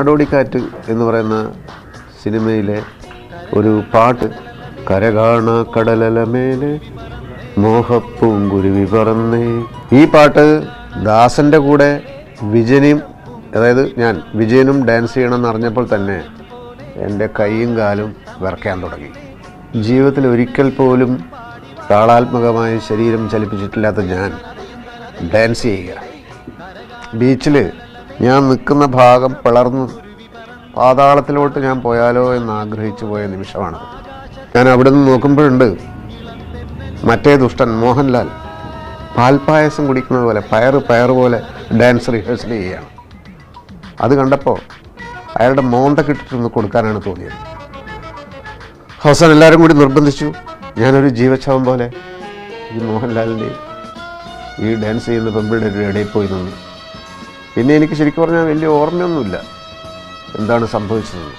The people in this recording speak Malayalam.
നാടോടിക്കാറ്റ് എന്ന് പറയുന്ന സിനിമയിലെ ഒരു പാട്ട്, കരകാണ കടലലമേലെ മോഹപ്പൂങ്കുരുവി പറന്നേ. ഈ പാട്ട് ദാസൻ്റെ കൂടെ വിജയനും ഡാൻസ് ചെയ്യണമെന്ന് അറിഞ്ഞപ്പോൾ തന്നെ എൻ്റെ കൈയും കാലും വിറയ്ക്കാൻ തുടങ്ങി. ജീവിതത്തിൽ ഒരിക്കൽ പോലും താളാത്മകമായി ശരീരം ചലിപ്പിച്ചിട്ടില്ലാത്ത ഞാൻ ഡാൻസ് ചെയ്യുക. ബീച്ചിൽ ഞാൻ നിൽക്കുന്ന ഭാഗം പിളർന്ന് പാതാളത്തിലോട്ട് ഞാൻ പോയാലോ എന്ന് ആഗ്രഹിച്ചു പോയ നിമിഷമാണ്. ഞാൻ അവിടെ നിന്ന് നോക്കുമ്പോഴുണ്ട് മറ്റേ ദുഷ്ടൻ മോഹൻലാൽ പാൽപ്പായസം കുടിക്കുന്നത് പോലെ പയറ് പോലെ ഡാൻസ് റിഹേഴ്സൽ ചെയ്യുകയാണ്. അത് കണ്ടപ്പോൾ അയാളുടെ മോന്തക്കിട്ടിട്ടൊന്ന് കൊടുക്കാനാണ് തോന്നിയത്. അവസാനം എല്ലാവരും കൂടി നിർബന്ധിച്ചു. ഞാനൊരു ജീവച്ഛവം പോലെ ഈ മോഹൻലാലിൻ്റെ ഈ ഡാൻസ് ചെയ്യുന്ന പെമ്പിളുടെ ഇടയിൽ പോയി നിന്നു. പിന്നെ എനിക്ക് ശരിക്കും പറഞ്ഞാൽ വലിയ ഓർമ്മയൊന്നുമില്ല എന്താണ് സംഭവിച്ചത്.